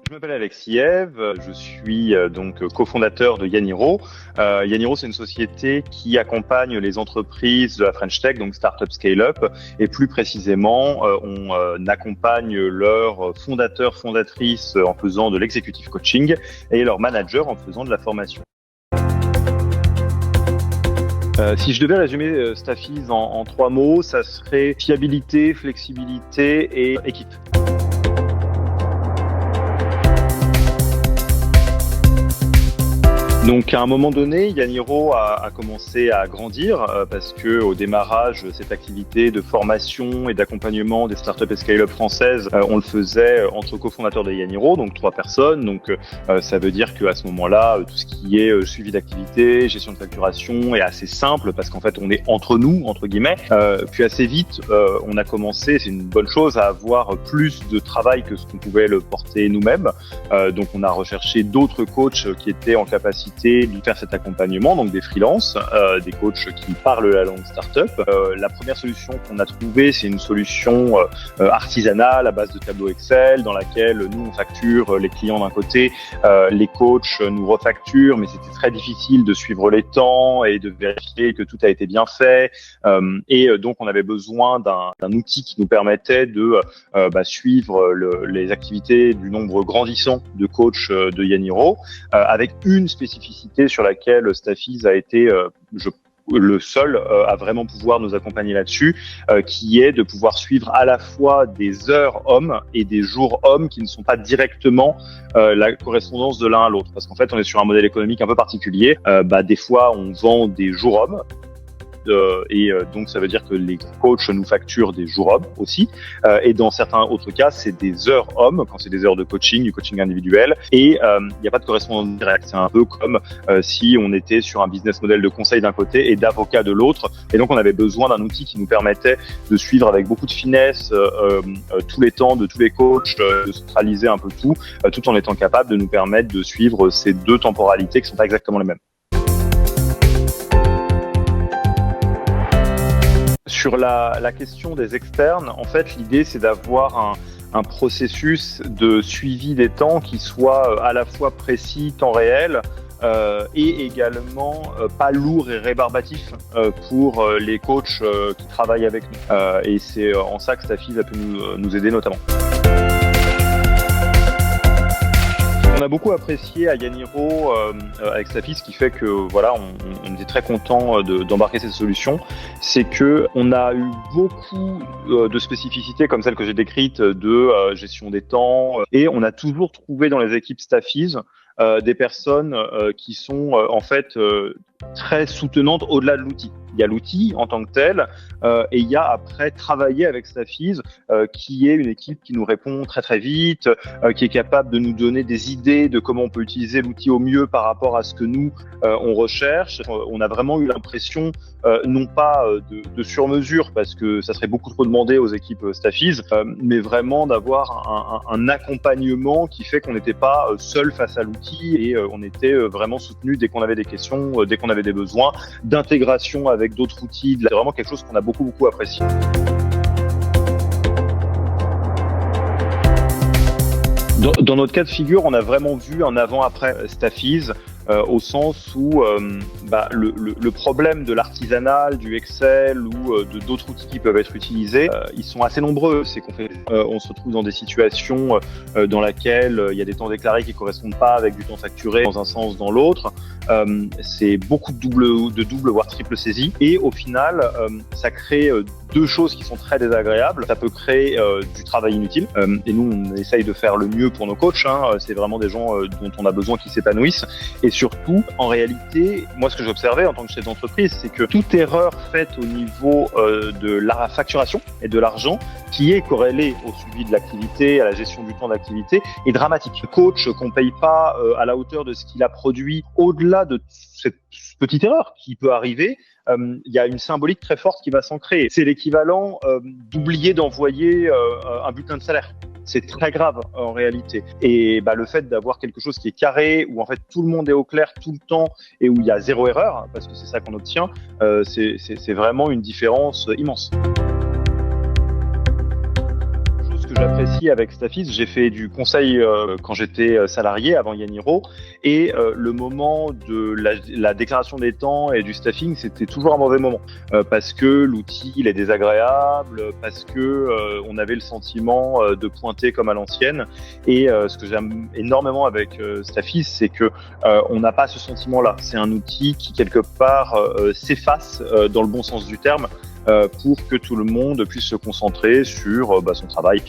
Je m'appelle Alexis Eve, je suis donc cofondateur de Yaniro. Yaniro, c'est une société qui accompagne les entreprises de la French Tech, donc Startup Scale-up, et plus précisément, on accompagne leurs fondateurs, fondatrices en faisant de l'executive coaching et leurs managers en faisant de la formation. Si je devais résumer Stafease en 3 mots, ça serait fiabilité, flexibilité et équipe. Donc à un moment donné, Yaniro a commencé à grandir parce que au démarrage, cette activité de formation et d'accompagnement des startups et scale-up françaises, on le faisait entre cofondateurs de Yaniro, donc 3 personnes. Donc ça veut dire qu'à ce moment-là, tout ce qui est suivi d'activité, gestion de facturation est assez simple parce qu'en fait on est entre nous, entre guillemets. Puis assez vite, on a commencé, c'est une bonne chose, à avoir plus de travail que ce qu'on pouvait le porter nous-mêmes. Donc on a recherché d'autres coachs qui étaient en capacité de faire cet accompagnement, donc des freelances, des coachs qui parlent la langue startup. La première solution qu'on a trouvée, c'est une solution artisanale à base de tableau Excel dans laquelle nous on facture les clients d'un côté, les coachs nous refacturent, mais c'était très difficile de suivre les temps et de vérifier que tout a été bien fait. Et donc on avait besoin d'un outil qui nous permettait de suivre les activités du nombre grandissant de coachs de Yaniro, avec une spécificité sur laquelle Stafease a été le seul à vraiment pouvoir nous accompagner là-dessus, qui est de pouvoir suivre à la fois des heures hommes et des jours hommes qui ne sont pas directement la correspondance de l'un à l'autre. Parce qu'en fait, on est sur un modèle économique un peu particulier. Des fois, on vend des jours hommes. Donc ça veut dire que les coachs nous facturent des jours hommes aussi, et dans certains autres cas c'est des heures hommes quand c'est des heures de coaching, du coaching individuel, et il n'y a pas de correspondance directe. C'est un peu comme si on était sur un business model de conseil d'un côté et d'avocat de l'autre, et donc on avait besoin d'un outil qui nous permettait de suivre avec beaucoup de finesse tous les temps de tous les coachs, de centraliser un peu tout en étant capable de nous permettre de suivre ces 2 temporalités qui sont pas exactement les mêmes. Sur la question des externes, en fait, l'idée, c'est d'avoir un processus de suivi des temps qui soit à la fois précis, temps réel, et également pas lourd et rébarbatif pour les coachs qui travaillent avec nous. Et c'est en ça que Stafease a pu nous aider notamment. On a beaucoup apprécié à Yaniro avec Stafease, ce qui fait que voilà, on était très content d'embarquer cette solution. C'est que on a eu beaucoup de spécificités comme celle que j'ai décrite de gestion des temps, et on a toujours trouvé dans les équipes Stafease des personnes qui sont en fait très soutenantes au-delà de l'outil. Il y a l'outil en tant que tel, et il y a après travailler avec Stafease, qui est une équipe qui nous répond très très vite, qui est capable de nous donner des idées de comment on peut utiliser l'outil au mieux par rapport à ce que nous on recherche. On a vraiment eu l'impression, non pas de sur-mesure, parce que ça serait beaucoup trop demandé aux équipes Stafease, mais vraiment d'avoir un accompagnement qui fait qu'on n'était pas seul face à l'outil, et on était vraiment soutenu dès qu'on avait des questions, dès qu'on avait des besoins d'intégration avec d'autres outils. C'est vraiment quelque chose qu'on a beaucoup apprécié. Dans notre cas de figure, on a vraiment vu un avant-après Stafease, au sens où le problème de l'artisanal, du Excel ou d'autres outils qui peuvent être utilisés, ils sont assez nombreux. C'est on se retrouve dans des situations dans lesquelles il y a des temps déclarés qui correspondent pas avec du temps facturé dans un sens, dans l'autre. C'est beaucoup de double voire triple saisie, et au final, ça crée 2 choses qui sont très désagréables. Ça peut créer du travail inutile, et nous on essaye de faire le mieux pour nos coachs. C'est vraiment des gens dont on a besoin qui s'épanouissent. Et surtout, en réalité, moi ce que j'observais en tant que chef d'entreprise, c'est que toute erreur faite au niveau de la facturation et de l'argent, qui est corrélée au suivi de l'activité, à la gestion du temps d'activité, est dramatique. Le coach qu'on paye pas à la hauteur de ce qu'il a produit, au-delà de cette petite erreur qui peut arriver, il y a une symbolique très forte qui va s'ancrer. C'est l'équivalent d'oublier d'envoyer un bulletin de salaire. C'est très grave en réalité. Et le fait d'avoir quelque chose qui est carré, où en fait tout le monde est au clair tout le temps et où il y a 0 erreur, parce que c'est ça qu'on obtient, c'est vraiment une différence immense. j'apprécie avec Staffis, j'ai fait du conseil quand j'étais salarié avant Yaniro, et le moment de la déclaration des temps et du staffing, c'était toujours un mauvais moment parce que l'outil il est désagréable, parce que on avait le sentiment de pointer comme à l'ancienne. Et ce que j'aime énormément avec Staffis, c'est que on n'a pas ce sentiment-là. C'est un outil qui quelque part s'efface dans le bon sens du terme pour que tout le monde puisse se concentrer sur son travail.